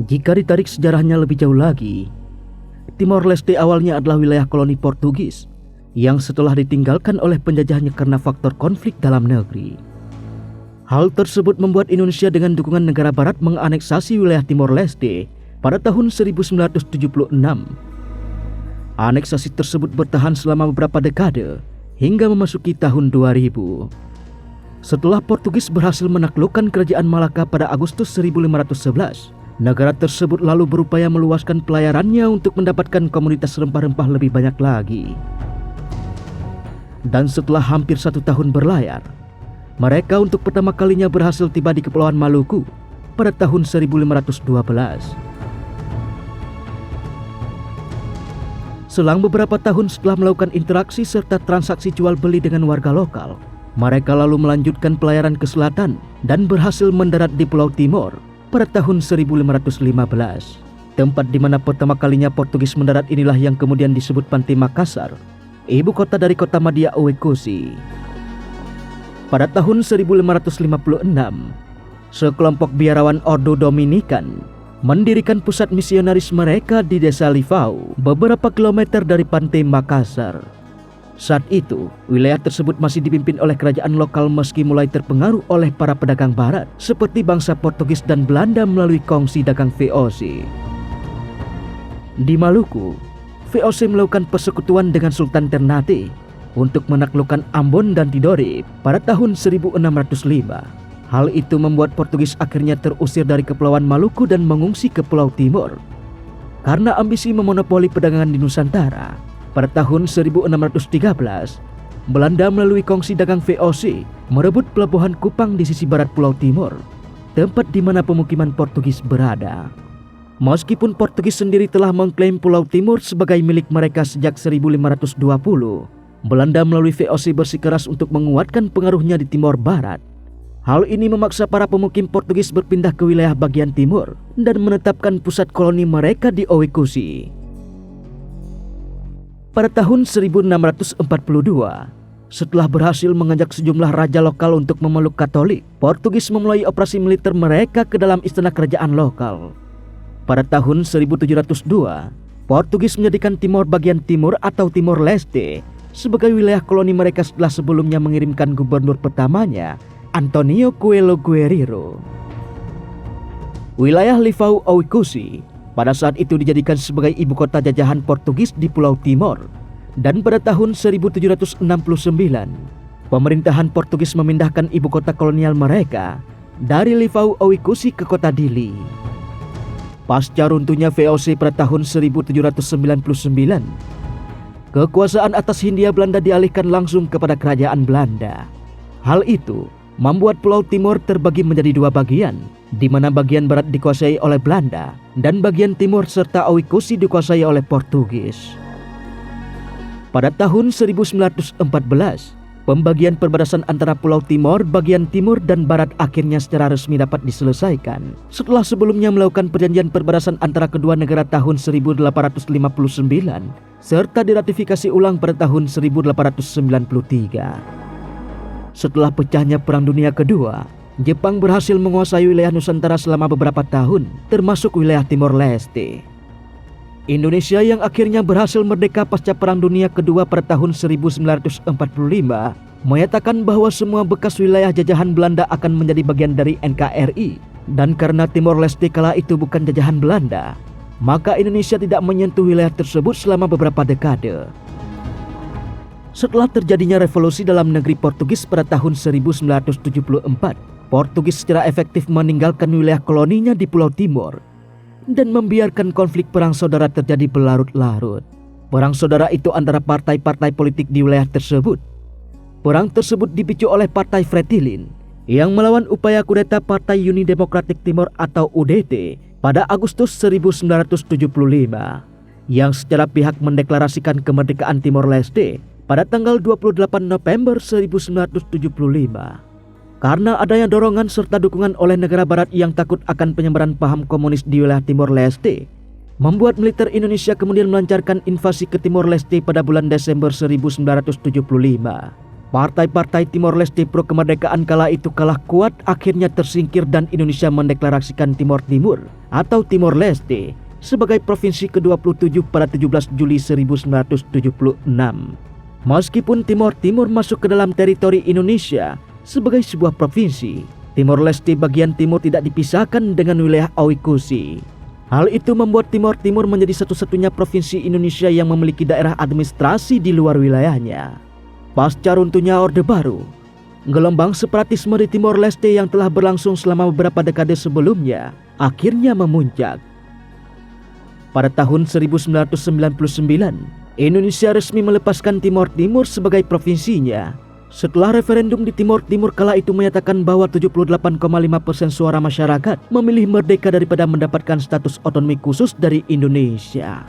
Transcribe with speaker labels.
Speaker 1: Jika ditarik sejarahnya lebih jauh lagi, Timor Leste awalnya adalah wilayah koloni Portugis yang setelah ditinggalkan oleh penjajahnya karena faktor konflik dalam negeri. Hal tersebut membuat Indonesia dengan dukungan negara barat menganeksasi wilayah Timor Leste pada tahun 1976. Aneksasi tersebut bertahan selama beberapa dekade hingga memasuki tahun 2000. Setelah Portugis berhasil menaklukkan kerajaan Malaka pada Agustus 1511, negara tersebut lalu berupaya meluaskan pelayarannya untuk mendapatkan komoditas rempah-rempah lebih banyak lagi. Dan setelah hampir 1 tahun berlayar, mereka untuk pertama kalinya berhasil tiba di Kepulauan Maluku pada tahun 1512. Selang beberapa tahun setelah melakukan interaksi serta transaksi jual beli dengan warga lokal, mereka lalu melanjutkan pelayaran ke selatan dan berhasil mendarat di Pulau Timor pada tahun 1515. Tempat di mana pertama kalinya Portugis mendarat inilah yang kemudian disebut Pantai Makassar, ibu kota dari kota Madya Oecusse. Pada tahun 1556, sekelompok biarawan Ordo Dominikan mendirikan pusat misionaris mereka di desa Livau, beberapa kilometer dari Pantai Makassar. Saat itu, wilayah tersebut masih dipimpin oleh kerajaan lokal meski mulai terpengaruh oleh para pedagang barat seperti bangsa Portugis dan Belanda melalui kongsi dagang VOC. Di Maluku, VOC melakukan persekutuan dengan Sultan Ternate untuk menaklukkan Ambon dan Tidore pada tahun 1605. Hal itu membuat Portugis akhirnya terusir dari Kepulauan Maluku dan mengungsi ke Pulau Timor. Karena ambisi memonopoli perdagangan di Nusantara, pada tahun 1613, Belanda melalui kongsi dagang VOC merebut pelabuhan Kupang di sisi barat Pulau Timor, tempat di mana pemukiman Portugis berada. Meskipun Portugis sendiri telah mengklaim Pulau Timor sebagai milik mereka sejak 1520, Belanda melalui VOC bersikeras untuk menguatkan pengaruhnya di Timor Barat. Hal ini memaksa para pemukim Portugis berpindah ke wilayah bagian timur dan menetapkan pusat koloni mereka di Oecusse. Pada tahun 1642, setelah berhasil mengajak sejumlah raja lokal untuk memeluk Katolik, Portugis memulai operasi militer mereka ke dalam istana kerajaan lokal. Pada tahun 1702, Portugis menjadikan Timor bagian timur atau Timor Leste sebagai wilayah koloni mereka setelah sebelumnya mengirimkan gubernur pertamanya, Antonio Coelho Guerreiro. Wilayah Livau Oecusse pada saat itu dijadikan sebagai ibu kota jajahan Portugis di Pulau Timor, dan pada tahun 1769, pemerintahan Portugis memindahkan ibu kota kolonial mereka dari Livau Oecusse ke kota Dili. Pasca runtuhnya VOC pada tahun 1799, kekuasaan atas Hindia Belanda dialihkan langsung kepada kerajaan Belanda. Hal itu membuat Pulau Timor terbagi menjadi 2 bagian, di mana bagian barat dikuasai oleh Belanda dan bagian timur serta Oecusse dikuasai oleh Portugis. Pada tahun 1914, pembagian perbatasan antara Pulau Timor bagian timur dan barat akhirnya secara resmi dapat diselesaikan setelah sebelumnya melakukan perjanjian perbatasan antara kedua negara tahun 1859 serta diratifikasi ulang pada tahun 1893. Setelah pecahnya Perang Dunia Kedua, Jepang berhasil menguasai wilayah Nusantara selama beberapa tahun, termasuk wilayah Timor Leste. Indonesia yang akhirnya berhasil merdeka pasca Perang Dunia Kedua pada tahun 1945, menyatakan bahwa semua bekas wilayah jajahan Belanda akan menjadi bagian dari NKRI, dan karena Timor Leste kala itu bukan jajahan Belanda, maka Indonesia tidak menyentuh wilayah tersebut selama beberapa dekade. Setelah terjadinya revolusi dalam negeri Portugis pada tahun 1974, Portugis secara efektif meninggalkan wilayah koloninya di Pulau Timor dan membiarkan konflik perang saudara terjadi berlarut-larut. Perang saudara itu antara partai-partai politik di wilayah tersebut. Perang tersebut dipicu oleh Partai Fretilin yang melawan upaya kudeta Partai Uni Demokratik Timor atau UDT pada Agustus 1975, yang secara pihak mendeklarasikan kemerdekaan Timor Leste pada tanggal 28 November 1975. Karena adanya dorongan serta dukungan oleh negara barat yang takut akan penyebaran paham komunis di wilayah Timor Leste, membuat militer Indonesia kemudian melancarkan invasi ke Timor Leste pada bulan Desember 1975. Partai-partai Timor Leste pro kemerdekaan kala itu kalah kuat, akhirnya tersingkir dan Indonesia mendeklarasikan Timor Timur atau Timor Leste sebagai provinsi ke-27 pada 17 Juli 1976. Meskipun Timor Timur masuk ke dalam teritori Indonesia sebagai sebuah provinsi, Timor Leste bagian timur tidak dipisahkan dengan wilayah Awikusi. Hal itu membuat Timor Timur menjadi satu-satunya provinsi Indonesia yang memiliki daerah administrasi di luar wilayahnya. Pasca runtuhnya Orde Baru, gelombang separatisme di Timor Leste yang telah berlangsung selama beberapa dekade sebelumnya akhirnya memuncak. Pada tahun 1999, Indonesia resmi melepaskan Timor Timur sebagai provinsinya setelah referendum di Timor Timur kala itu menyatakan bahwa 78,5% suara masyarakat memilih merdeka daripada mendapatkan status otonomi khusus dari Indonesia.